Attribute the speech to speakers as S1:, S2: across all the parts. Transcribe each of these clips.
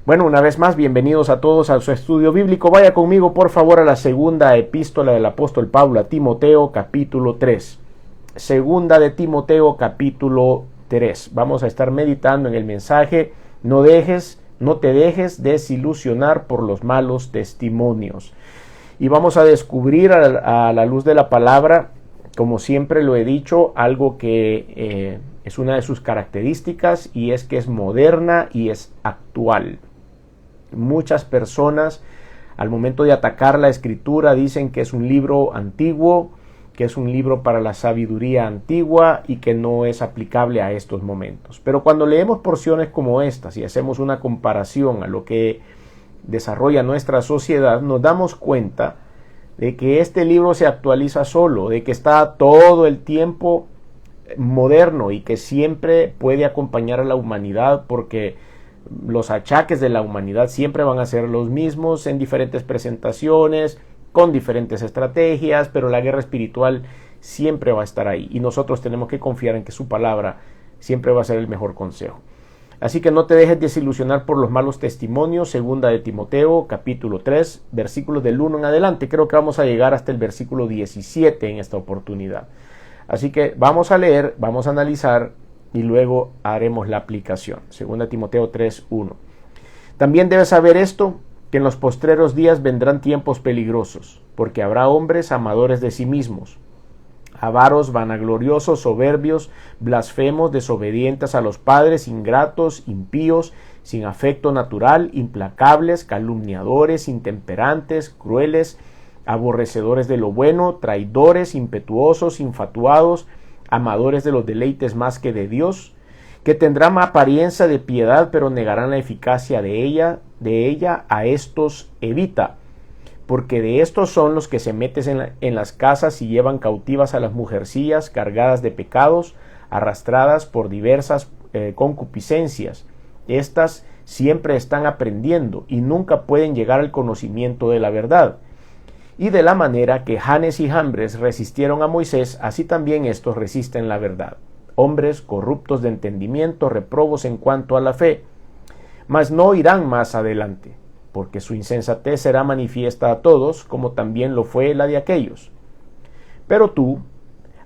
S1: Bueno, una vez más, bienvenidos a todos a su estudio bíblico. Vaya conmigo, por favor, a la segunda epístola del apóstol Pablo a Timoteo, capítulo 3. Segunda de Timoteo, capítulo 3. Vamos a estar meditando en el mensaje: no te dejes desilusionar por los malos testimonios. Y vamos a descubrir a la luz de la palabra, como siempre lo he dicho, algo que es una de sus características, y es que es moderna y es actual. Muchas personas al momento de atacar la escritura dicen que es un libro antiguo, que es un libro para la sabiduría antigua y que no es aplicable a estos momentos. Pero cuando leemos porciones como estas y hacemos una comparación a lo que desarrolla nuestra sociedad, nos damos cuenta de que este libro se actualiza solo, de que está todo el tiempo moderno y que siempre puede acompañar a la humanidad, porque los achaques de la humanidad siempre van a ser los mismos en diferentes presentaciones, con diferentes estrategias, pero la guerra espiritual siempre va a estar ahí y nosotros tenemos que confiar en que su palabra siempre va a ser el mejor consejo. Así que no te dejes desilusionar por los malos testimonios. Segunda de Timoteo, capítulo 3, versículos del 1 en adelante. Creo que vamos a llegar hasta el versículo 17 en esta oportunidad. Así que vamos a leer, vamos a analizar y luego haremos la aplicación. Segunda Timoteo 3, 1. También debes saber esto, que en los postreros días vendrán tiempos peligrosos, porque habrá hombres amadores de sí mismos, avaros, vanagloriosos, soberbios, blasfemos, desobedientes a los padres, ingratos, impíos, sin afecto natural, implacables, calumniadores, intemperantes, crueles, aborrecedores de lo bueno, traidores, impetuosos, infatuados, amadores de los deleites más que de Dios, que tendrán apariencia de piedad, pero negarán la eficacia de ella, a estos evita, porque de estos son los que se meten en las casas y llevan cautivas a las mujercillas cargadas de pecados, arrastradas por diversas concupiscencias. Estas siempre están aprendiendo y nunca pueden llegar al conocimiento de la verdad. Y de la manera que Janes y Jambres resistieron a Moisés, así también estos resisten la verdad. Hombres corruptos de entendimiento, reprobos en cuanto a la fe, mas no irán más adelante, porque su insensatez será manifiesta a todos, como también lo fue la de aquellos. Pero tú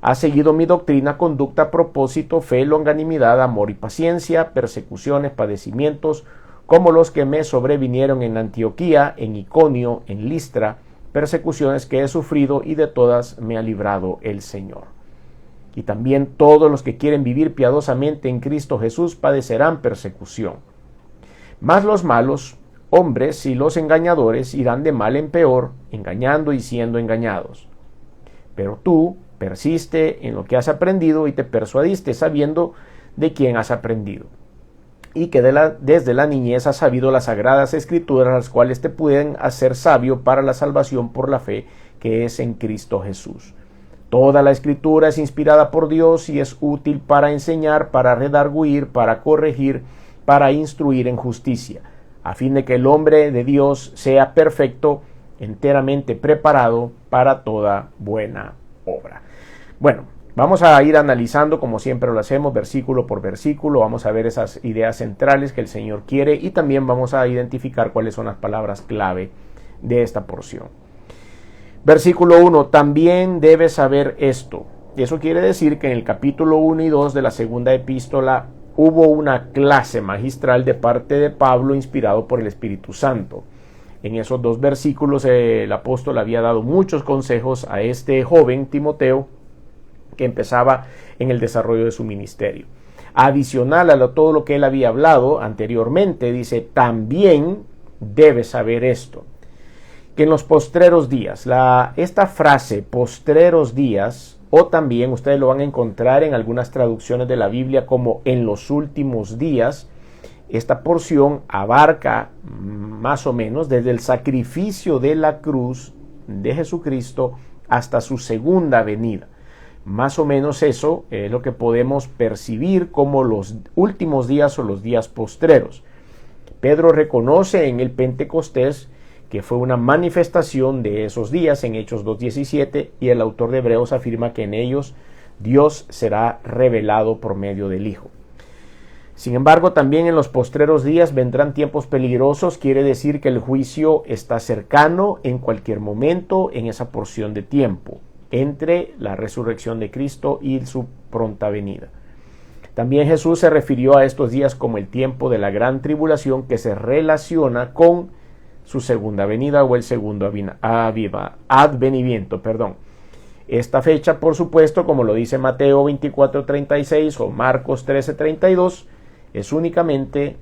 S1: has seguido mi doctrina, conducta, propósito, fe, longanimidad, amor y paciencia, persecuciones, padecimientos, como los que me sobrevinieron en Antioquía, en Iconio, en Listra, persecuciones que he sufrido, y de todas me ha librado el Señor. Y también todos los que quieren vivir piadosamente en Cristo Jesús padecerán persecución. Mas los malos hombres y los engañadores irán de mal en peor, engañando y siendo engañados. Pero tú persiste en lo que has aprendido y te persuadiste sabiendo de quién has aprendido, y que desde la niñez has sabido las sagradas escrituras, las cuales te pueden hacer sabio para la salvación por la fe que es en Cristo Jesús. Toda la escritura es inspirada por Dios y es útil para enseñar, para redarguir, para corregir, para instruir en justicia, a fin de que el hombre de Dios sea perfecto, enteramente preparado para toda buena obra. Bueno, vamos a ir analizando, como siempre lo hacemos, versículo por versículo. Vamos a ver esas ideas centrales que el Señor quiere y también vamos a identificar cuáles son las palabras clave de esta porción. Versículo 1, también debes saber esto. Eso quiere decir que en el capítulo 1 y 2 de la segunda epístola hubo una clase magistral de parte de Pablo inspirado por el Espíritu Santo. En esos dos versículos el apóstol había dado muchos consejos a este joven Timoteo que empezaba en el desarrollo de su ministerio. Adicional a todo lo que él había hablado anteriormente, dice, también debes saber esto, que en los postreros días, esta frase postreros días, o también ustedes lo van a encontrar en algunas traducciones de la Biblia como en los últimos días, esta porción abarca más o menos desde el sacrificio de la cruz de Jesucristo hasta su segunda venida. Más o menos eso es lo que podemos percibir como los últimos días o los días postreros. Pedro reconoce en el Pentecostés que fue una manifestación de esos días en Hechos 2:17, y el autor de Hebreos afirma que en ellos Dios será revelado por medio del Hijo. Sin embargo, también en los postreros días vendrán tiempos peligrosos, quiere decir que el juicio está cercano en cualquier momento en esa porción de tiempo, entre la resurrección de Cristo y su pronta venida. También Jesús se refirió a estos días como el tiempo de la gran tribulación que se relaciona con su segunda venida o el segundo advenimiento. Esta fecha, por supuesto, como lo dice Mateo 24:36 o Marcos 13:32, es únicamente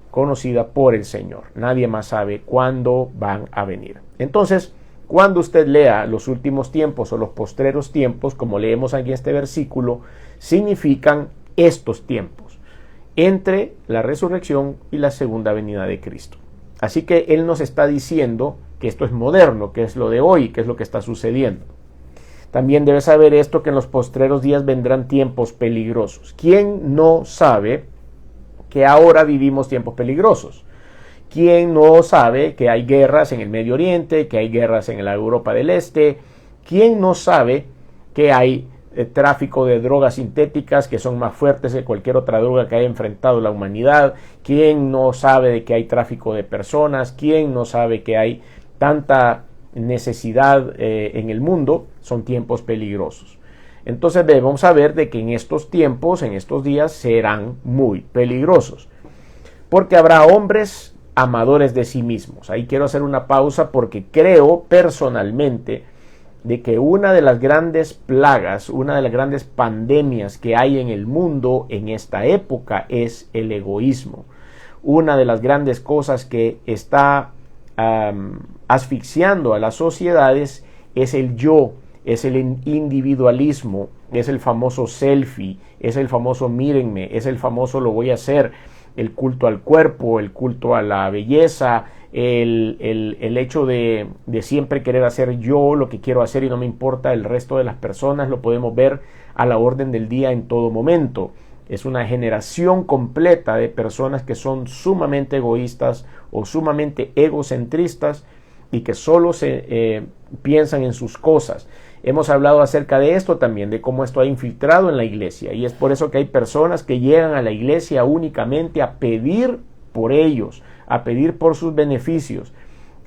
S1: conocida por el Señor. Nadie más sabe cuándo van a venir. Entonces, cuando usted lea los últimos tiempos o los postreros tiempos, como leemos aquí en este versículo, significan estos tiempos entre la resurrección y la segunda venida de Cristo. Así que Él nos está diciendo que esto es moderno, que es lo de hoy, que es lo que está sucediendo. También debe saber esto, que en los postreros días vendrán tiempos peligrosos. ¿Quién no sabe que ahora vivimos tiempos peligrosos? ¿Quién no sabe que hay guerras en el Medio Oriente, que hay guerras en la Europa del Este? ¿Quién no sabe que hay tráfico de drogas sintéticas que son más fuertes que cualquier otra droga que haya enfrentado la humanidad? ¿Quién no sabe de que hay tráfico de personas? ¿Quién no sabe que hay tanta necesidad en el mundo? Son tiempos peligrosos. Entonces debemos saber de que en estos tiempos, en estos días, serán muy peligrosos, porque habrá hombres amadores de sí mismos. Ahí quiero hacer una pausa porque creo personalmente de que una de las grandes plagas, una de las grandes pandemias que hay en el mundo en esta época es el egoísmo. Una de las grandes cosas que está asfixiando a las sociedades es el yo, es el individualismo, es el famoso selfie, es el famoso mírenme, es el famoso lo voy a hacer, el culto al cuerpo, el culto a la belleza, el hecho de siempre querer hacer yo lo que quiero hacer y no me importa el resto de las personas. Lo podemos ver a la orden del día en todo momento. Es una generación completa de personas que son sumamente egoístas o sumamente egocentristas y que solo se piensan en sus cosas. Hemos hablado acerca de esto también, de cómo esto ha infiltrado en la iglesia, y es por eso que hay personas que llegan a la iglesia únicamente a pedir por ellos, a pedir por sus beneficios,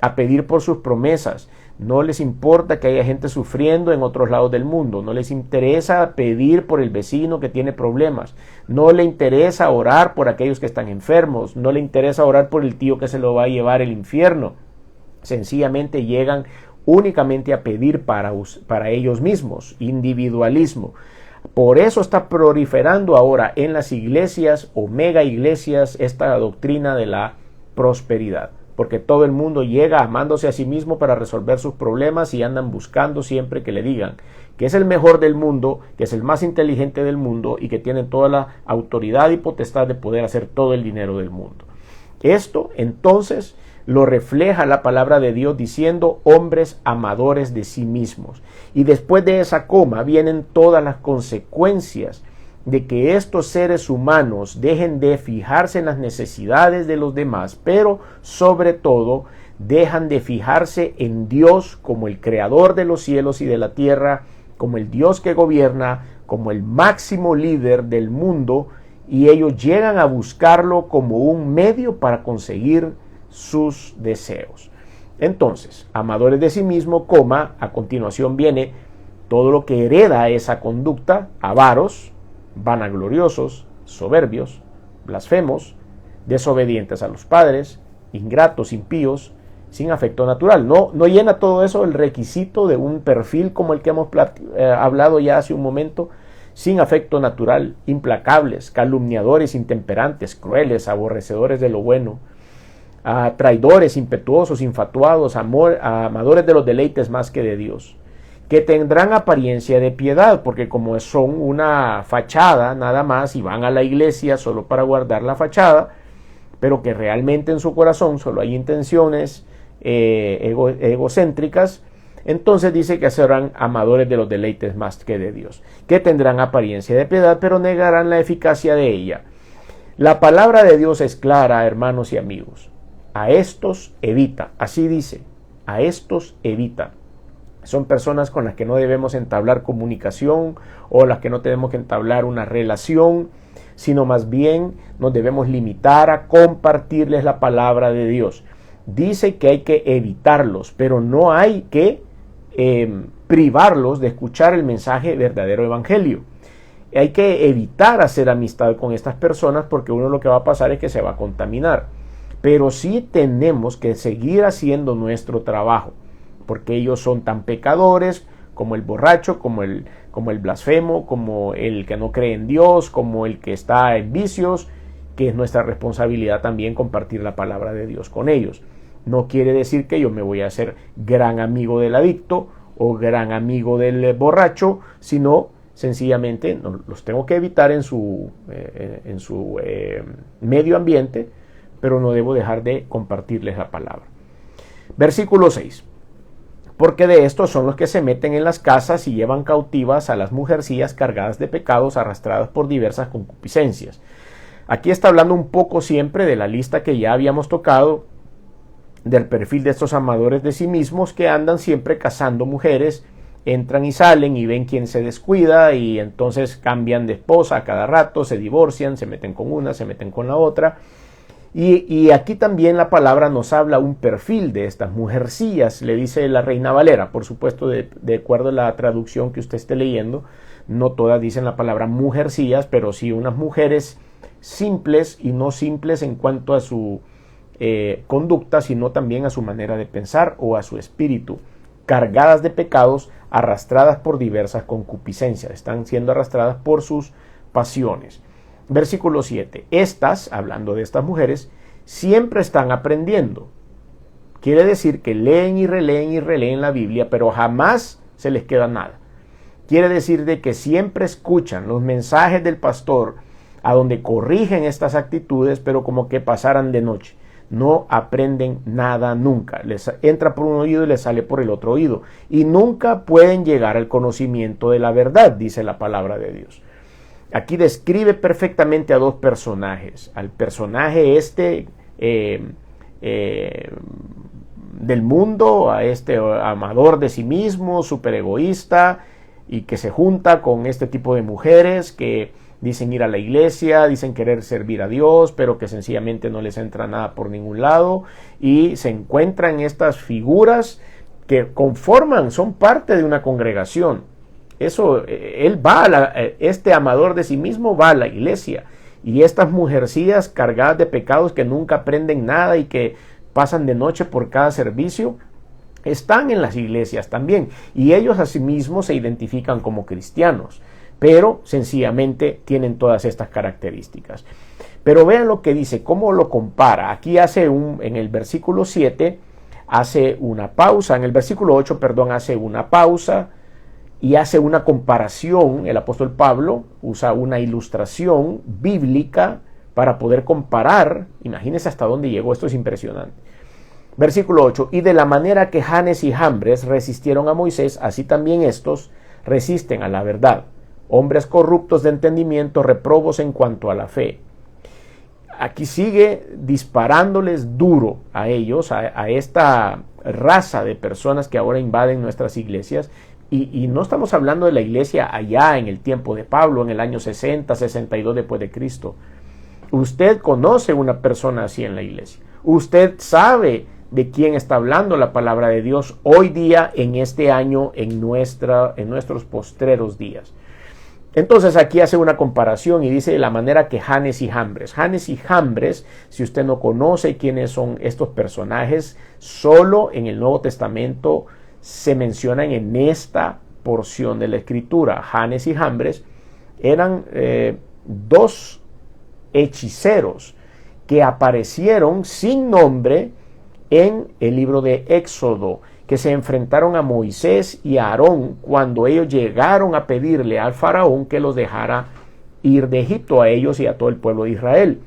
S1: a pedir por sus promesas. No les importa que haya gente sufriendo en otros lados del mundo, no les interesa pedir por el vecino que tiene problemas, no le interesa orar por aquellos que están enfermos, no le interesa orar por el tío que se lo va a llevar al infierno. Sencillamente llegan únicamente a pedir para ellos mismos, individualismo. Por eso está proliferando ahora en las iglesias o mega iglesias esta doctrina de la prosperidad, porque todo el mundo llega amándose a sí mismo para resolver sus problemas y andan buscando siempre que le digan que es el mejor del mundo, que es el más inteligente del mundo y que tiene toda la autoridad y potestad de poder hacer todo el dinero del mundo. Esto entonces lo refleja la palabra de Dios diciendo hombres amadores de sí mismos. Y después de esa coma vienen todas las consecuencias de que estos seres humanos dejen de fijarse en las necesidades de los demás, pero sobre todo dejan de fijarse en Dios como el creador de los cielos y de la tierra, como el Dios que gobierna, como el máximo líder del mundo, y ellos llegan a buscarlo como un medio para conseguir sus deseos. Entonces, amadores de sí mismo, a continuación viene todo lo que hereda esa conducta: avaros, vanagloriosos, soberbios, blasfemos, desobedientes a los padres, ingratos, impíos, sin afecto natural. No llena todo eso el requisito de un perfil como el que hemos hablado ya hace un momento. Sin afecto natural, implacables, calumniadores, intemperantes, crueles, aborrecedores de lo bueno, traidores, impetuosos, infatuados, amadores de los deleites más que de Dios, que tendrán apariencia de piedad, porque como son una fachada nada más y van a la iglesia solo para guardar la fachada, pero que realmente en su corazón solo hay intenciones egocéntricas, entonces dice que serán amadores de los deleites más que de Dios, que tendrán apariencia de piedad, pero negarán la eficacia de ella. La palabra de Dios es clara, hermanos y amigos. A estos evita, así dice, a estos evita. Son personas con las que no debemos entablar comunicación o las que no tenemos que entablar una relación. sino más bien nos debemos limitar a compartirles la palabra de Dios. Dice que hay que evitarlos, pero no hay que privarlos de escuchar el mensaje verdadero evangelio. Hay que evitar hacer amistad con estas personas porque uno lo que va a pasar es que se va a contaminar. Pero sí tenemos que seguir haciendo nuestro trabajo, porque ellos son tan pecadores como el borracho, como el blasfemo, como el que no cree en Dios, como el que está en vicios, que es nuestra responsabilidad también compartir la palabra de Dios con ellos. No quiere decir que yo me voy a hacer gran amigo del adicto o gran amigo del borracho, sino sencillamente los tengo que evitar en su medio ambiente, pero no debo dejar de compartirles la palabra. Versículo 6. Porque de estos son los que se meten en las casas y llevan cautivas a las mujercillas cargadas de pecados, arrastradas por diversas concupiscencias. Aquí está hablando un poco siempre de la lista que ya habíamos tocado, del perfil de estos amadores de sí mismos que andan siempre cazando mujeres, entran y salen y ven quién se descuida y entonces cambian de esposa a cada rato, se divorcian, se meten con una, se meten con la otra. Y aquí también la palabra nos habla un perfil de estas mujercillas, le dice la Reina Valera, por supuesto de acuerdo a la traducción que usted esté leyendo, no todas dicen la palabra mujercillas, pero sí unas mujeres simples y no simples en cuanto a su conducta, sino también a su manera de pensar o a su espíritu, cargadas de pecados, arrastradas por diversas concupiscencias, están siendo arrastradas por sus pasiones. Versículo 7. Estas, hablando de estas mujeres, siempre están aprendiendo. Quiere decir que leen y releen la Biblia, pero jamás se les queda nada. Quiere decir de que siempre escuchan los mensajes del pastor a donde corrigen estas actitudes, pero como que pasaran de noche. No aprenden nada nunca. Les entra por un oído y les sale por el otro oído. Y nunca pueden llegar al conocimiento de la verdad, dice la palabra de Dios. Aquí describe perfectamente a dos personajes. Al personaje del mundo, a este amador de sí mismo, súper egoísta, y que se junta con este tipo de mujeres que dicen ir a la iglesia, dicen querer servir a Dios, pero que sencillamente no les entra nada por ningún lado, y se encuentran estas figuras que son parte de una congregación. Este amador de sí mismo va a la iglesia, y estas mujercillas cargadas de pecados que nunca aprenden nada y que pasan de noche por cada servicio, están en las iglesias también, y ellos asimismo se identifican como cristianos, pero sencillamente tienen todas estas características. Pero vean lo que dice, cómo lo compara. Aquí en el versículo 7 hace una pausa, en el versículo 8, hace una pausa y hace una comparación. El apóstol Pablo usa una ilustración bíblica para poder comparar. Imagínense hasta dónde llegó, esto es impresionante. Versículo 8, y de la manera que Janes y Jambres resistieron a Moisés, así también estos resisten a la verdad. Hombres corruptos de entendimiento, reprobos en cuanto a la fe. Aquí sigue disparándoles duro a ellos, a esta raza de personas que ahora invaden nuestras iglesias. Y no estamos hablando de la iglesia allá en el tiempo de Pablo, en el año 60, 62 después de Cristo. Usted conoce una persona así en la iglesia. Usted sabe de quién está hablando la palabra de Dios hoy día, en este año, en nuestros postreros días. Entonces aquí hace una comparación y dice de la manera que Janes y Jambres. Janes y Jambres, si usted no conoce quiénes son estos personajes, solo en el Nuevo Testamento se mencionan en esta porción de la Escritura. Janes y Jambres eran dos hechiceros que aparecieron sin nombre en el libro de Éxodo, que se enfrentaron a Moisés y a Aarón cuando ellos llegaron a pedirle al faraón que los dejara ir de Egipto a ellos y a todo el pueblo de Israel.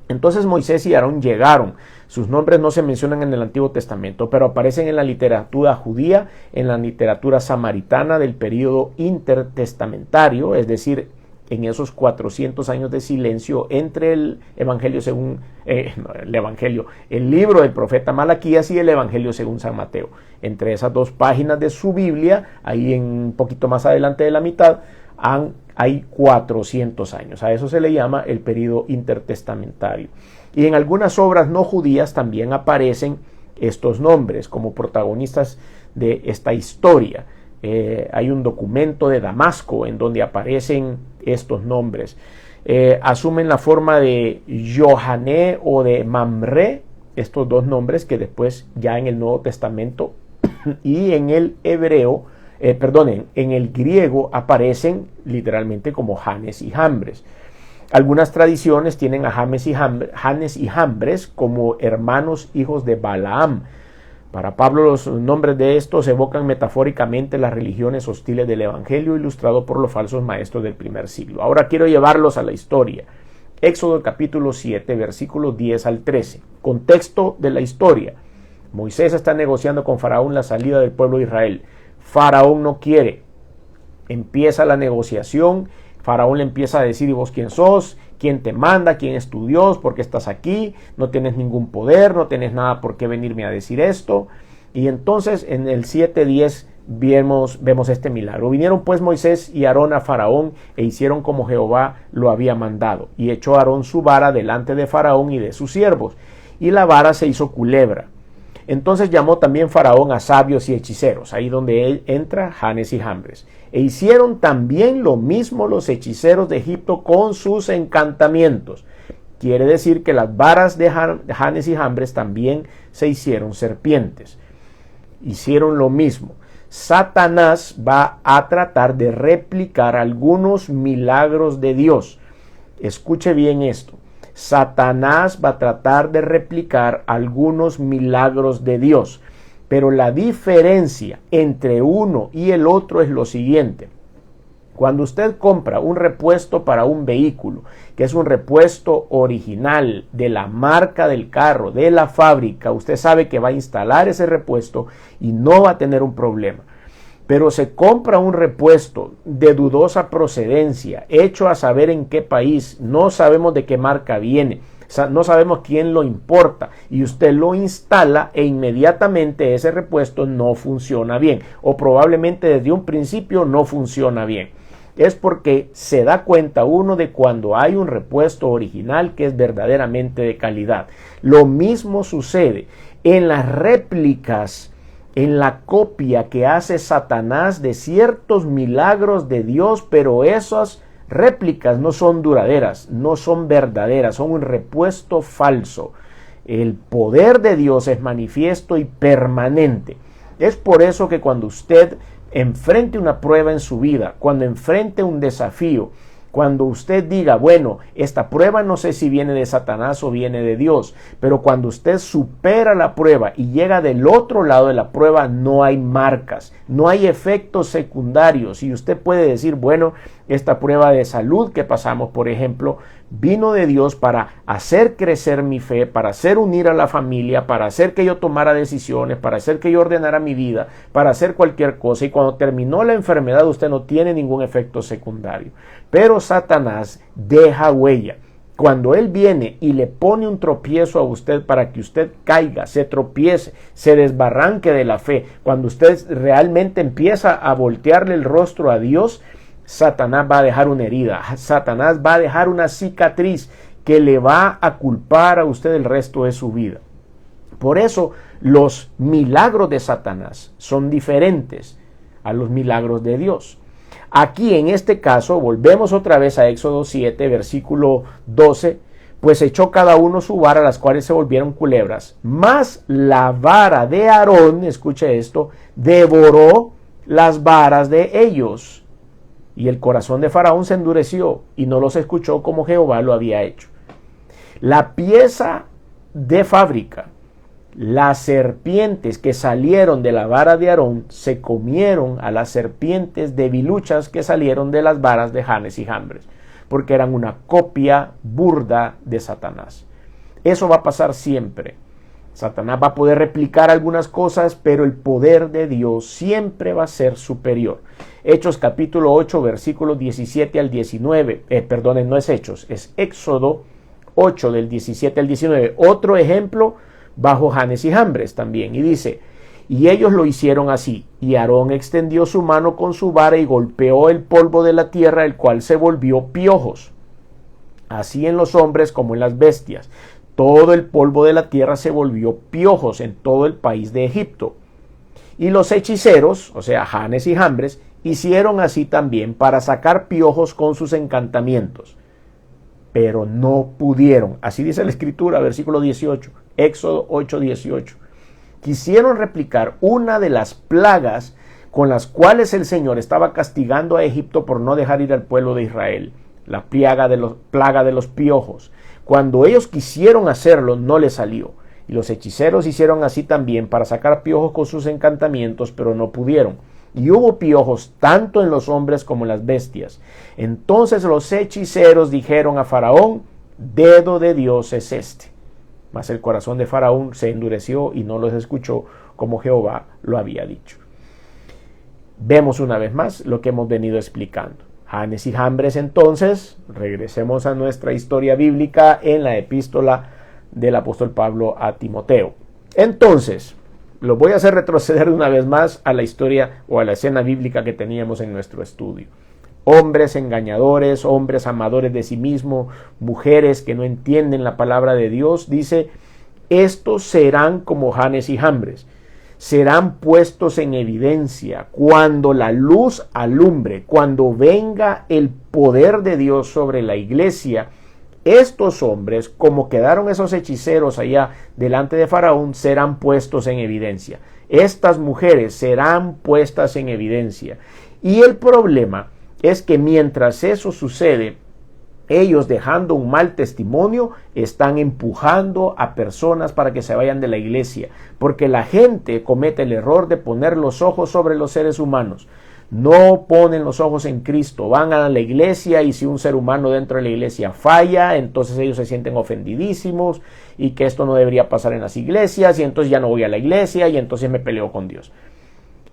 S1: Entonces Moisés y Aarón llegaron. Sus nombres no se mencionan en el Antiguo Testamento, pero aparecen en la literatura judía, en la literatura samaritana del período intertestamentario, es decir, en esos 400 años de silencio entre el Evangelio según el libro del profeta Malaquías y el Evangelio según San Mateo. Entre esas dos páginas de su Biblia, ahí un poquito más adelante de la mitad, han hay 400 años. A eso se le llama el período intertestamentario. Y en algunas obras no judías también aparecen estos nombres como protagonistas de esta historia. Hay un documento de Damasco en donde aparecen estos nombres. Asumen la forma de Yohané o de Mamre, estos dos nombres que después ya en el Nuevo Testamento y en el hebreo, en el griego aparecen literalmente como Janes y Jambres. Algunas tradiciones tienen a Janes y Jambres como hermanos hijos de Balaam. Para Pablo los nombres de estos evocan metafóricamente las religiones hostiles del Evangelio ilustrado por los falsos maestros del primer siglo. Ahora quiero llevarlos a la historia. Éxodo capítulo 7, versículos 10 al 13. Contexto de la historia. Moisés está negociando con Faraón la salida del pueblo de Israel. Faraón no quiere. Empieza la negociación. Faraón le empieza a decir: ¿y vos quién sos? ¿Quién te manda? ¿Quién es tu Dios? ¿Por qué estás aquí? No tienes ningún poder, no tienes nada por qué venirme a decir esto. Y entonces en el 7:10 vemos este milagro. Vinieron pues Moisés y Aarón a Faraón e hicieron como Jehová lo había mandado. Y echó Aarón su vara delante de Faraón y de sus siervos. Y la vara se hizo culebra. Entonces llamó también Faraón a sabios y hechiceros, ahí donde él entra Janes y Jambres. E hicieron también lo mismo los hechiceros de Egipto con sus encantamientos. Quiere decir que las varas de Janes y Jambres también se hicieron serpientes. Hicieron lo mismo. Satanás va a tratar de replicar algunos milagros de Dios. Escuche bien esto. Satanás va a tratar de replicar algunos milagros de Dios. Pero la diferencia entre uno y el otro es lo siguiente. Cuando usted compra un repuesto para un vehículo, que es un repuesto original de la marca del carro, de la fábrica, usted sabe que va a instalar ese repuesto y no va a tener un problema. Pero se compra un repuesto de dudosa procedencia, hecho a saber en qué país, no sabemos de qué marca viene, no sabemos quién lo importa, y usted lo instala e inmediatamente ese repuesto no funciona bien, o probablemente desde un principio no funciona bien. Es porque se da cuenta uno de cuando hay un repuesto original que es verdaderamente de calidad. Lo mismo sucede en las réplicas, en la copia que hace Satanás de ciertos milagros de Dios, pero esas réplicas no son duraderas, no son verdaderas, son un repuesto falso. El poder de Dios es manifiesto y permanente. Es por eso que cuando usted enfrente una prueba en su vida, cuando enfrente un desafío, cuando usted diga, bueno, esta prueba no sé si viene de Satanás o viene de Dios, pero cuando usted supera la prueba y llega del otro lado de la prueba, no hay marcas, no hay efectos secundarios. Y usted puede decir, bueno, esta prueba de salud que pasamos, por ejemplo, vino de Dios para hacer crecer mi fe, para hacer unir a la familia, para hacer que yo tomara decisiones, para hacer que yo ordenara mi vida, para hacer cualquier cosa. Y cuando terminó la enfermedad, usted no tiene ningún efecto secundario. Pero Satanás deja huella. Cuando él viene y le pone un tropiezo a usted para que usted caiga, se tropiece, se desbarranque de la fe, cuando usted realmente empieza a voltearle el rostro a Dios, Satanás va a dejar una herida, Satanás va a dejar una cicatriz que le va a culpar a usted el resto de su vida. Por eso los milagros de Satanás son diferentes a los milagros de Dios. Aquí en este caso, volvemos otra vez a Éxodo 7, versículo 12, pues echó cada uno su vara, las cuales se volvieron culebras, mas la vara de Aarón, escuche esto, devoró las varas de ellos. Y el corazón de Faraón se endureció y no los escuchó como Jehová lo había hecho. La pieza de fábrica, las serpientes que salieron de la vara de Aarón se comieron a las serpientes debiluchas que salieron de las varas de Janes y Jambres, porque eran una copia burda de Satanás. Eso va a pasar siempre. Satanás va a poder replicar algunas cosas, pero el poder de Dios siempre va a ser superior. Hechos capítulo 8, versículos 17 al 19. No es Hechos, es Éxodo 8 del 17 al 19. Otro ejemplo bajo Janes y Jambres también. Y dice, Y ellos lo hicieron así. Y Aarón extendió su mano con su vara y golpeó el polvo de la tierra, el cual se volvió piojos. Así en los hombres como en las bestias. Todo el polvo de la tierra se volvió piojos en todo el país de Egipto. Y los hechiceros, o sea, Janes y Jambres, hicieron así también para sacar piojos con sus encantamientos. Pero no pudieron. Así dice la Escritura, versículo 18, Éxodo 8:18. Quisieron replicar una de las plagas con las cuales el Señor estaba castigando a Egipto por no dejar ir al pueblo de Israel, la plaga de los piojos. Cuando ellos quisieron hacerlo, no les salió. Y los hechiceros hicieron así también para sacar piojos con sus encantamientos, pero no pudieron. Y hubo piojos tanto en los hombres como en las bestias. Entonces los hechiceros dijeron a Faraón: dedo de Dios es este. Mas el corazón de Faraón se endureció y no los escuchó, como Jehová lo había dicho. Vemos una vez más lo que hemos venido explicando. Janes y Jambres, entonces, regresemos a nuestra historia bíblica en la epístola del apóstol Pablo a Timoteo. Entonces, lo voy a hacer retroceder una vez más a la historia o a la escena bíblica que teníamos en nuestro estudio. Hombres engañadores, hombres amadores de sí mismos, mujeres que no entienden la palabra de Dios, dice: estos serán como Janes y Jambres, serán puestos en evidencia cuando la luz alumbre, cuando venga el poder de Dios sobre la iglesia. Estos hombres, como quedaron esos hechiceros allá delante de Faraón, serán puestos en evidencia. Estas mujeres serán puestas en evidencia. Y el problema es que mientras eso sucede, ellos, dejando un mal testimonio, están empujando a personas para que se vayan de la iglesia, porque la gente comete el error de poner los ojos sobre los seres humanos. No ponen los ojos en Cristo, van a la iglesia y si un ser humano dentro de la iglesia falla, entonces ellos se sienten ofendidísimos y que esto no debería pasar en las iglesias y entonces ya no voy a la iglesia y entonces me peleo con Dios.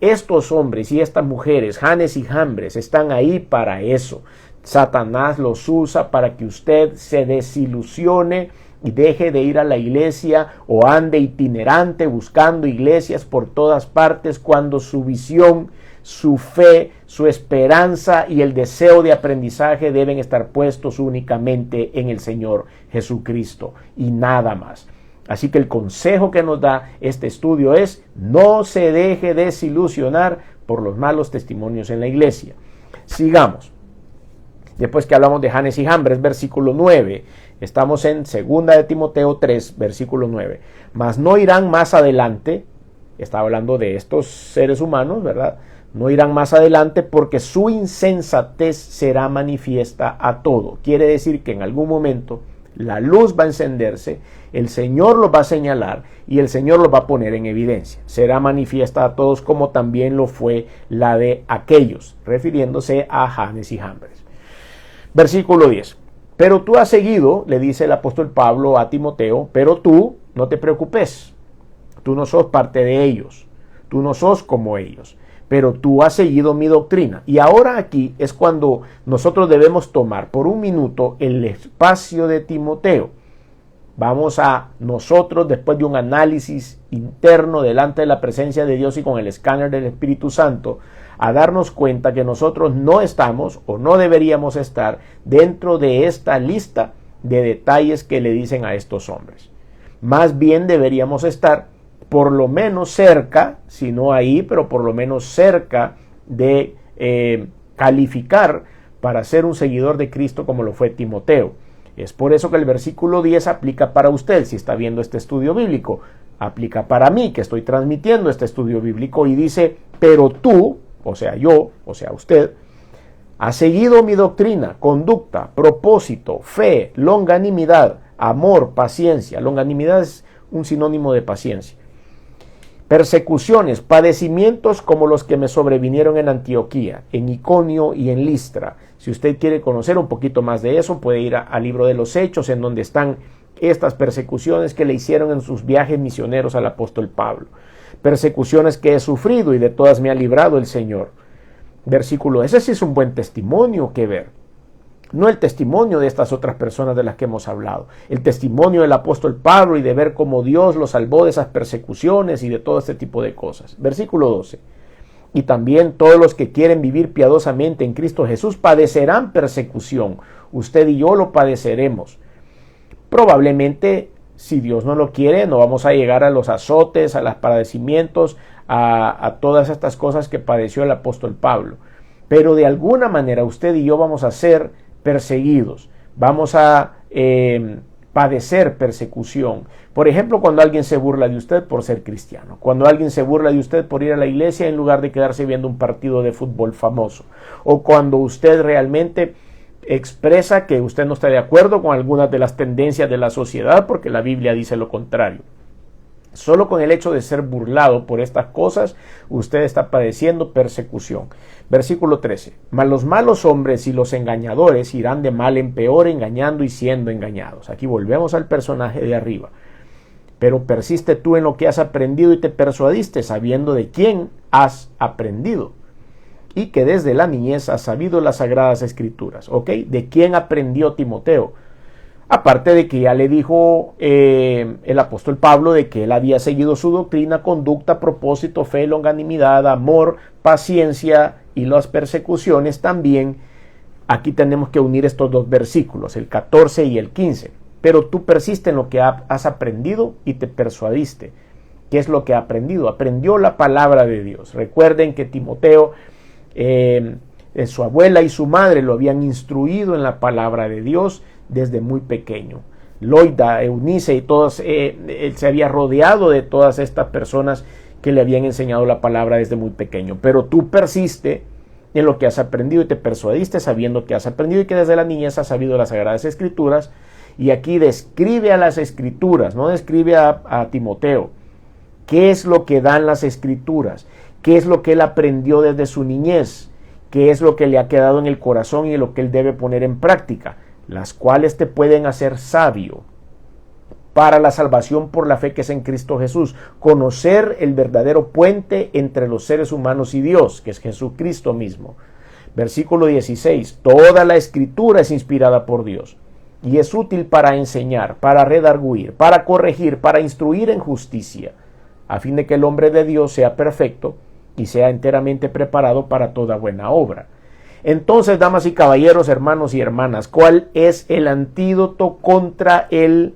S1: Estos hombres y estas mujeres, Janes y Jambres, están ahí para eso. Satanás los usa para que usted se desilusione y deje de ir a la iglesia o ande itinerante buscando iglesias por todas partes cuando su visión, su fe, su esperanza y el deseo de aprendizaje deben estar puestos únicamente en el Señor Jesucristo y nada más. Así que el consejo que nos da este estudio es: no se deje desilusionar por los malos testimonios en la iglesia. Sigamos. Después que hablamos de Janes y Jambres, versículo 9, estamos en 2 de Timoteo 3, versículo 9. Mas no irán más adelante, está hablando de estos seres humanos, ¿verdad? No irán más adelante porque su insensatez será manifiesta a todo. Quiere decir que en algún momento la luz va a encenderse, el Señor los va a señalar y el Señor los va a poner en evidencia. Será manifiesta a todos como también lo fue la de aquellos, refiriéndose a Janes y Jambres. Versículo 10. Pero tú has seguido, le dice el apóstol Pablo a Timoteo, pero tú no te preocupes, tú no sos parte de ellos, tú no sos como ellos, pero tú has seguido mi doctrina. Y ahora aquí es cuando nosotros debemos tomar por un minuto el espacio de Timoteo. Vamos a nosotros, después de un análisis interno delante de la presencia de Dios y con el escáner del Espíritu Santo, a darnos cuenta que nosotros no estamos o no deberíamos estar dentro de esta lista de detalles que le dicen a estos hombres. Más bien deberíamos estar por lo menos cerca, si no ahí, pero por lo menos cerca de calificar para ser un seguidor de Cristo como lo fue Timoteo. Es por eso que el versículo 10 aplica para usted, si está viendo este estudio bíblico, aplica para mí, que estoy transmitiendo este estudio bíblico, y dice: pero tú, o sea yo, o sea usted, has seguido mi doctrina, conducta, propósito, fe, longanimidad, amor, paciencia. Longanimidad es un sinónimo de paciencia. Persecuciones, padecimientos como los que me sobrevinieron en Antioquía, en Iconio y en Listra. Si usted quiere conocer un poquito más de eso, puede ir al libro de los Hechos, en donde están estas persecuciones que le hicieron en sus viajes misioneros al apóstol Pablo. Persecuciones que he sufrido y de todas me ha librado el Señor. Versículo, ese sí es un buen testimonio que ver. No el testimonio de estas otras personas de las que hemos hablado. El testimonio del apóstol Pablo y de ver cómo Dios lo salvó de esas persecuciones y de todo este tipo de cosas. Versículo 12. Y también todos los que quieren vivir piadosamente en Cristo Jesús padecerán persecución. Usted y yo lo padeceremos. Probablemente, si Dios no lo quiere, no vamos a llegar a los azotes, a los padecimientos, a todas estas cosas que padeció el apóstol Pablo. Pero de alguna manera usted y yo vamos a ser perseguidos, vamos a padecer persecución. Por ejemplo, cuando alguien se burla de usted por ser cristiano, cuando alguien se burla de usted por ir a la iglesia en lugar de quedarse viendo un partido de fútbol famoso, o cuando usted realmente expresa que usted no está de acuerdo con algunas de las tendencias de la sociedad porque la Biblia dice lo contrario. Solo con el hecho de ser burlado por estas cosas, usted está padeciendo persecución. Versículo 13. Mas los malos hombres y los engañadores irán de mal en peor, engañando y siendo engañados. Aquí volvemos al personaje de arriba. Pero persiste tú en lo que has aprendido y te persuadiste, sabiendo de quién has aprendido. Y que desde la niñez has sabido las sagradas escrituras. ¿Ok? ¿De quién aprendió Timoteo? Aparte de que ya le dijo el apóstol Pablo de que él había seguido su doctrina, conducta, propósito, fe, longanimidad, amor, paciencia y las persecuciones también. Aquí tenemos que unir estos dos versículos, el 14 y el 15. Pero tú persiste en lo que has aprendido y te persuadiste. ¿Qué es lo que ha aprendido? Aprendió la palabra de Dios. Recuerden que Timoteo, su abuela y su madre lo habían instruido en la palabra de Dios desde muy pequeño. Loida, Eunice y todos, él se había rodeado de todas estas personas que le habían enseñado la palabra desde muy pequeño. Pero tú persiste en lo que has aprendido y te persuadiste sabiendo que has aprendido y que desde la niñez has sabido las sagradas escrituras. Y aquí describe a las escrituras, no describe a Timoteo. ¿Qué es lo que dan las escrituras? ¿Qué es lo que él aprendió desde su niñez? ¿Qué es lo que le ha quedado en el corazón y lo que él debe poner en práctica? Las cuales te pueden hacer sabio para la salvación por la fe que es en Cristo Jesús. Conocer el verdadero puente entre los seres humanos y Dios, que es Jesucristo mismo. Versículo 16. Toda la escritura es inspirada por Dios y es útil para enseñar, para redarguir, para corregir, para instruir en justicia, a fin de que el hombre de Dios sea perfecto y sea enteramente preparado para toda buena obra. Entonces, damas y caballeros, hermanos y hermanas, ¿cuál es el antídoto contra el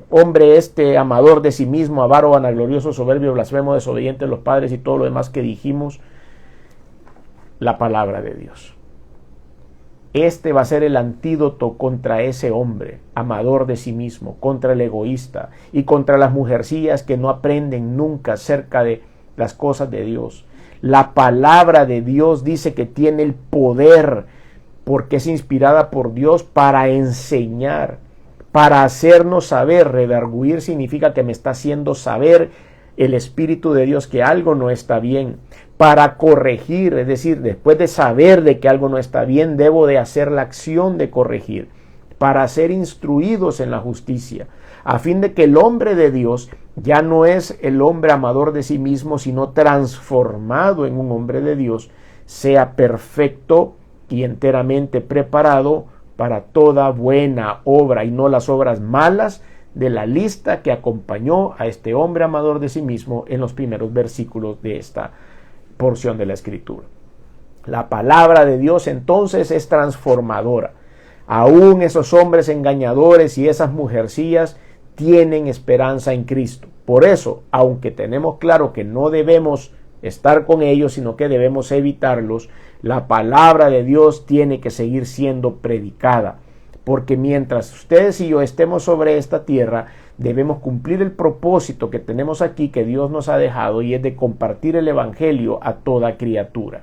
S1: hombre amador de sí mismo, avaro, vanaglorioso, soberbio, blasfemo, desobediente de los padres y todo lo demás que dijimos? La palabra de Dios. Este va a ser el antídoto contra ese hombre amador de sí mismo, contra el egoísta y contra las mujercillas que no aprenden nunca acerca de las cosas de Dios. La palabra de Dios dice que tiene el poder, porque es inspirada por Dios para enseñar, para hacernos saber. Redarguir significa que me está haciendo saber el Espíritu de Dios que algo no está bien. Para corregir, es decir, después de saber de que algo no está bien, debo de hacer la acción de corregir. Para ser instruidos en la justicia, a fin de que el hombre de Dios ya no es el hombre amador de sí mismo, sino transformado en un hombre de Dios, sea perfecto y enteramente preparado para toda buena obra y no las obras malas de la lista que acompañó a este hombre amador de sí mismo en los primeros versículos de esta porción de la Escritura. La palabra de Dios entonces es transformadora. Aún esos hombres engañadores y esas mujercillas tienen esperanza en Cristo. Por eso, aunque tenemos claro que no debemos estar con ellos, sino que debemos evitarlos, la palabra de Dios tiene que seguir siendo predicada. Porque mientras ustedes y yo estemos sobre esta tierra, debemos cumplir el propósito que tenemos aquí, que Dios nos ha dejado, y es de compartir el Evangelio a toda criatura.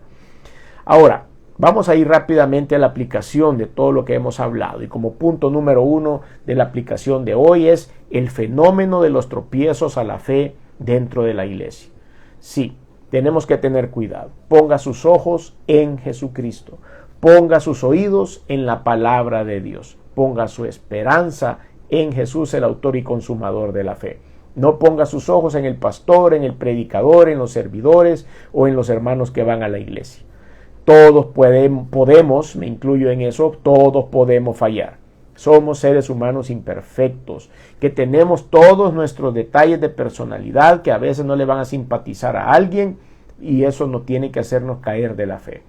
S1: Ahora, vamos a ir rápidamente a la aplicación de todo lo que hemos hablado. Y como punto número 1 de la aplicación de hoy es el fenómeno de los tropiezos a la fe dentro de la iglesia. Sí, tenemos que tener cuidado. Ponga sus ojos en Jesucristo. Ponga sus oídos en la palabra de Dios. Ponga su esperanza en Jesús, el autor y consumador de la fe. No ponga sus ojos en el pastor, en el predicador, en los servidores o en los hermanos que van a la iglesia. Todos podemos, me incluyo en eso, todos podemos fallar. Somos seres humanos imperfectos, que tenemos todos nuestros detalles de personalidad que a veces no le van a simpatizar a alguien, y eso no tiene que hacernos caer de la fe.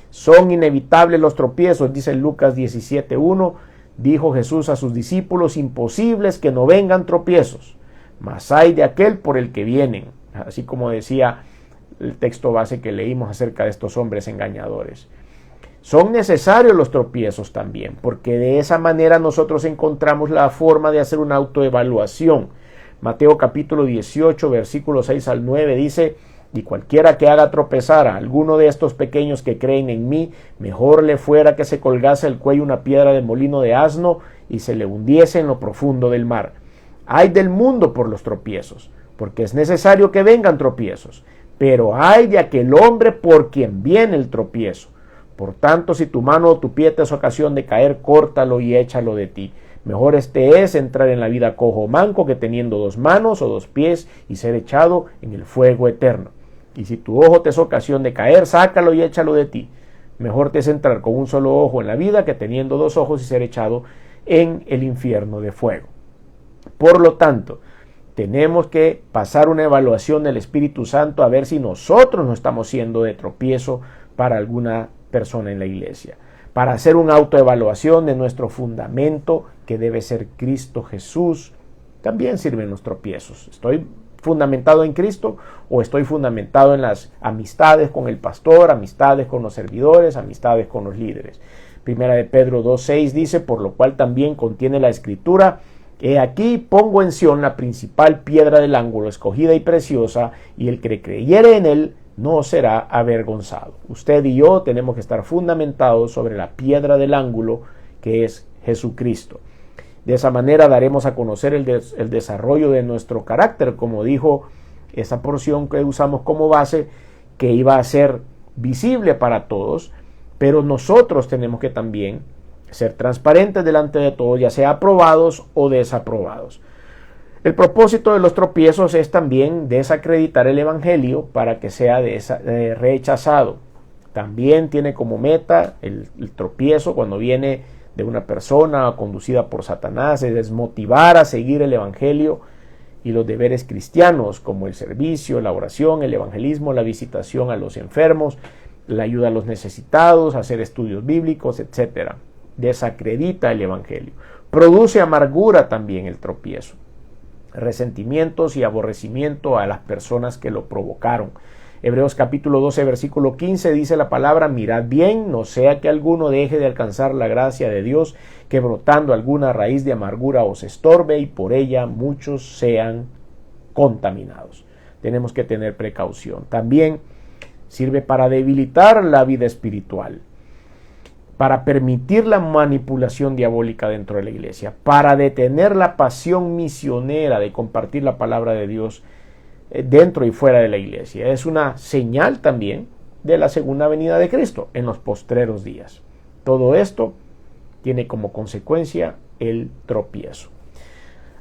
S1: Son inevitables los tropiezos, dice Lucas 17:1, dijo Jesús a sus discípulos, imposibles que no vengan tropiezos, mas hay de aquel por el que vienen, así como decía el texto base que leímos acerca de estos hombres engañadores. Son necesarios los tropiezos también, porque de esa manera nosotros encontramos la forma de hacer una autoevaluación. Mateo capítulo 18, versículos 6 al 9 dice, y cualquiera que haga tropezar a alguno de estos pequeños que creen en mí, mejor le fuera que se colgase el cuello una piedra de molino de asno y se le hundiese en lo profundo del mar. Ay del mundo por los tropiezos, porque es necesario que vengan tropiezos, pero ay de aquel hombre por quien viene el tropiezo. Por tanto, si tu mano o tu pie te es ocasión de caer, córtalo y échalo de ti. Mejor es entrar en la vida cojo o manco que teniendo 2 manos o 2 pies y ser echado en el fuego eterno. Y si tu ojo te es ocasión de caer, sácalo y échalo de ti. Mejor es entrar con un solo ojo en la vida que teniendo 2 ojos y ser echado en el infierno de fuego. Por lo tanto, tenemos que pasar una evaluación del Espíritu Santo a ver si nosotros no estamos siendo de tropiezo para alguna persona en la iglesia, para hacer una autoevaluación de nuestro fundamento que debe ser Cristo Jesús. También sirven los tropiezos. ¿Estoy fundamentado en Cristo o estoy fundamentado en las amistades con el pastor, amistades con los servidores, amistades con los líderes? Primera de Pedro 2:6 dice, por lo cual también contiene la Escritura, he aquí pongo en Sión la principal piedra del ángulo, escogida y preciosa, y el que creyere en él no será avergonzado. Usted y yo tenemos que estar fundamentados sobre la piedra del ángulo, que es Jesucristo. De esa manera daremos a conocer el desarrollo de nuestro carácter, como dijo esa porción que usamos como base, que iba a ser visible para todos, pero nosotros tenemos que también ser transparentes delante de todos, ya sea aprobados o desaprobados. El propósito de los tropiezos es también desacreditar el Evangelio para que sea rechazado. También tiene como meta el tropiezo cuando viene de una persona conducida por Satanás, es desmotivar a seguir el Evangelio y los deberes cristianos como el servicio, la oración, el evangelismo, la visitación a los enfermos, la ayuda a los necesitados, hacer estudios bíblicos, etc. Desacredita el Evangelio. Produce amargura también el tropiezo, resentimientos y aborrecimiento a las personas que lo provocaron. Hebreos capítulo 12 versículo 15 dice la palabra, mirad bien, no sea que alguno deje de alcanzar la gracia de Dios, que brotando alguna raíz de amargura os estorbe y por ella muchos sean contaminados. Tenemos que tener precaución. También sirve para debilitar la vida espiritual, para permitir la manipulación diabólica dentro de la iglesia, para detener la pasión misionera de compartir la palabra de Dios dentro y fuera de la iglesia. Es una señal también de la segunda venida de Cristo en los postreros días. Todo esto tiene como consecuencia el tropiezo.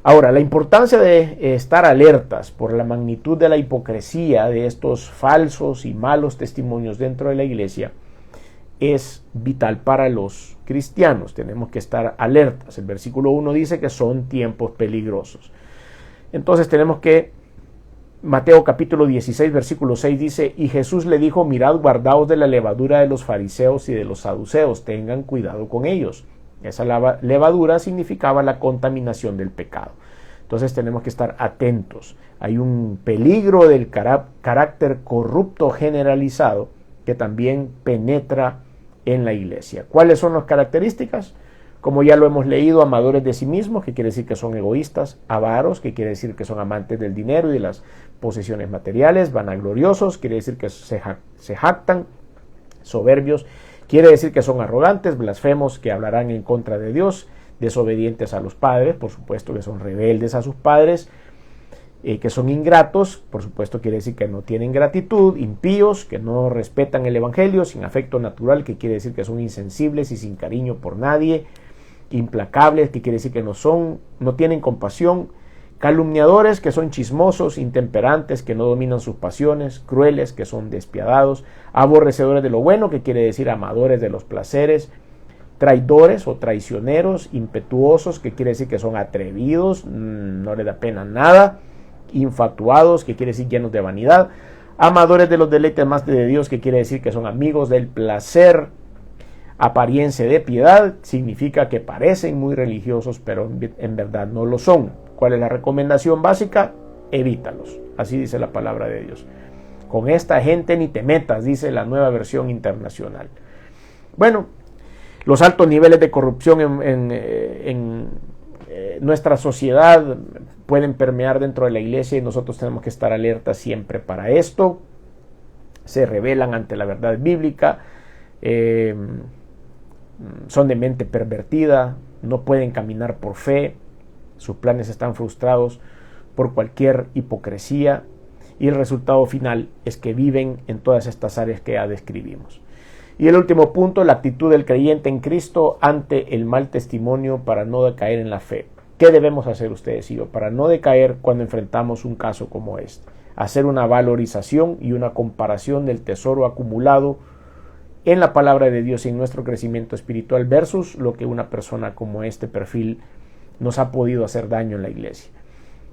S1: Ahora, la importancia de estar alertas por la magnitud de la hipocresía de estos falsos y malos testimonios dentro de la iglesia es vital para los cristianos. Tenemos que estar alertas. El versículo 1 dice que son tiempos peligrosos. Entonces tenemos que, Mateo capítulo 16 versículo 6 dice, y Jesús le dijo, mirad, guardaos de la levadura de los fariseos y de los saduceos, tengan cuidado con ellos. Esa levadura significaba la contaminación del pecado. Entonces tenemos que estar atentos. Hay un peligro del carácter corrupto generalizado que también penetra en la iglesia. ¿Cuáles son las características? Como ya lo hemos leído, amadores de sí mismos, que quiere decir que son egoístas, avaros, que quiere decir que son amantes del dinero y de las posesiones materiales, vanagloriosos, quiere decir que se jactan, soberbios, quiere decir que son arrogantes, blasfemos, que hablarán en contra de Dios, desobedientes a los padres, por supuesto que son rebeldes a sus padres, que son ingratos, por supuesto quiere decir que no tienen gratitud, impíos, que no respetan el evangelio, sin afecto natural, que quiere decir que son insensibles y sin cariño por nadie, implacables, que quiere decir que no tienen compasión, calumniadores, que son chismosos, intemperantes, que no dominan sus pasiones, crueles, que son despiadados, aborrecedores de lo bueno, que quiere decir amadores de los placeres, traidores o traicioneros, impetuosos, que quiere decir que son atrevidos, no les da pena nada, infatuados, que quiere decir llenos de vanidad, amadores de los deleites más de Dios, que quiere decir que son amigos del placer, apariencia de piedad, significa que parecen muy religiosos, pero en verdad no lo son. ¿Cuál es la recomendación básica? Evítalos. Así dice la palabra de Dios. Con esta gente ni te metas, dice la Nueva Versión Internacional. Bueno, los altos niveles de corrupción en nuestra sociedad pueden permear dentro de la iglesia y nosotros tenemos que estar alertas siempre para esto. Se rebelan ante la verdad bíblica, son de mente pervertida, no pueden caminar por fe, sus planes están frustrados por cualquier hipocresía y el resultado final es que viven en todas estas áreas que ya describimos. Y el último punto, la actitud del creyente en Cristo ante el mal testimonio para no decaer en la fe. ¿Qué debemos hacer ustedes y yo para no decaer cuando enfrentamos un caso como este? Hacer una valorización y una comparación del tesoro acumulado en la palabra de Dios y en nuestro crecimiento espiritual versus lo que una persona como este perfil nos ha podido hacer daño en la iglesia.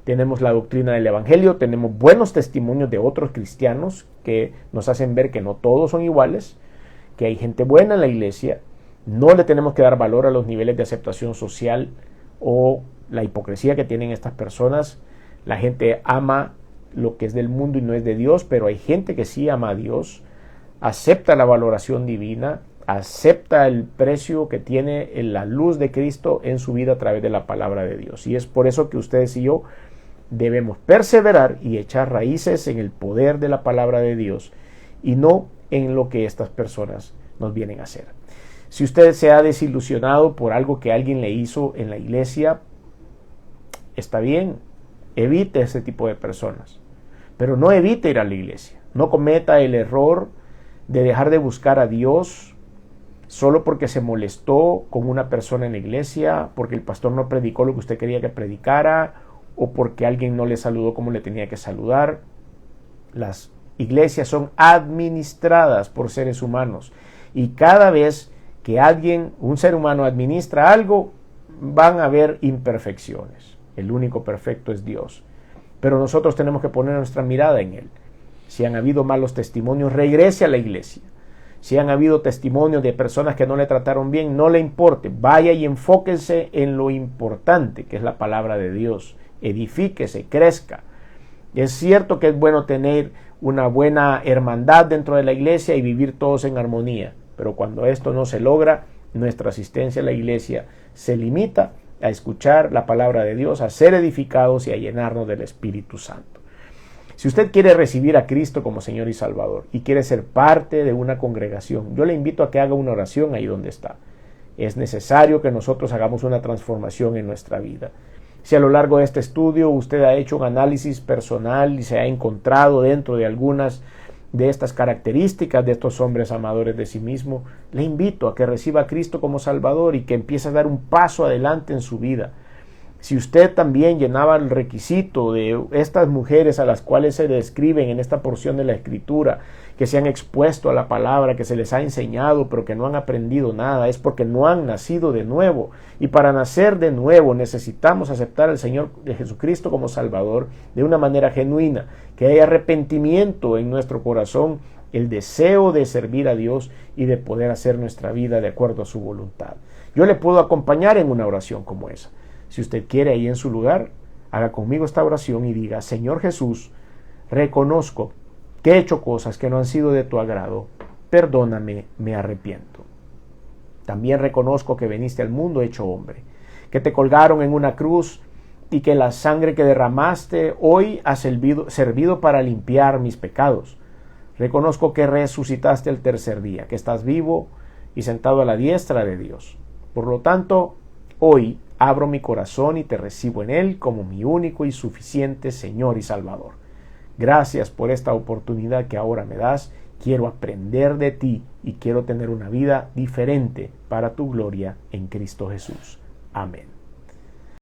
S1: Tenemos la doctrina del evangelio, tenemos buenos testimonios de otros cristianos que nos hacen ver que no todos son iguales, que hay gente buena en la iglesia. No le tenemos que dar valor a los niveles de aceptación social o la hipocresía que tienen estas personas. La gente ama lo que es del mundo y no es de Dios, pero hay gente que sí ama a Dios, acepta la valoración divina, acepta el precio que tiene la luz de Cristo en su vida a través de la palabra de Dios. Y es por eso que ustedes y yo debemos perseverar y echar raíces en el poder de la palabra de Dios y no en lo que estas personas nos vienen a hacer. Si usted se ha desilusionado por algo que alguien le hizo en la iglesia, está bien, evite ese tipo de personas, pero no evite ir a la iglesia. No cometa el error de dejar de buscar a Dios solo porque se molestó con una persona en la iglesia, porque el pastor no predicó lo que usted quería que predicara, o porque alguien no le saludó como le tenía que saludar. Las iglesias son administradas por seres humanos, y cada vez que un ser humano administra algo, van a haber imperfecciones. El único perfecto es Dios, pero nosotros tenemos que poner nuestra mirada en Él. Si han habido malos testimonios, regrese a la iglesia. Si han habido testimonios de personas que no le trataron bien, no le importe, vaya y enfóquese en lo importante, que es la palabra de Dios. Edifíquese, crezca. Es cierto que es bueno tener una buena hermandad dentro de la iglesia y vivir todos en armonía, pero cuando esto no se logra, nuestra asistencia a la iglesia se limita a escuchar la palabra de Dios, a ser edificados y a llenarnos del Espíritu Santo. Si usted quiere recibir a Cristo como Señor y Salvador y quiere ser parte de una congregación, yo le invito a que haga una oración ahí donde está. Es necesario que nosotros hagamos una transformación en nuestra vida. Si a lo largo de este estudio usted ha hecho un análisis personal y se ha encontrado dentro de algunas de estas características de estos hombres amadores de sí mismo, le invito a que reciba a Cristo como Salvador y que empiece a dar un paso adelante en su vida. Si usted también llenaba el requisito de estas mujeres a las cuales se describen en esta porción de la Escritura, que se han expuesto a la palabra, que se les ha enseñado, pero que no han aprendido nada, es porque no han nacido de nuevo. Y para nacer de nuevo necesitamos aceptar al Señor de Jesucristo como Salvador de una manera genuina, que haya arrepentimiento en nuestro corazón, el deseo de servir a Dios y de poder hacer nuestra vida de acuerdo a su voluntad. Yo le puedo acompañar en una oración como esa. Si usted quiere ahí en su lugar, haga conmigo esta oración y diga: Señor Jesús, reconozco que he hecho cosas que no han sido de tu agrado, perdóname, me arrepiento. También reconozco que viniste al mundo hecho hombre, que te colgaron en una cruz y que la sangre que derramaste hoy ha servido para limpiar mis pecados. Reconozco que resucitaste el tercer día, que estás vivo y sentado a la diestra de Dios. Por lo tanto, hoy abro mi corazón y te recibo en él como mi único y suficiente Señor y Salvador. Gracias por esta oportunidad que ahora me das. Quiero aprender de ti y quiero tener una vida diferente para tu gloria en Cristo Jesús. Amén.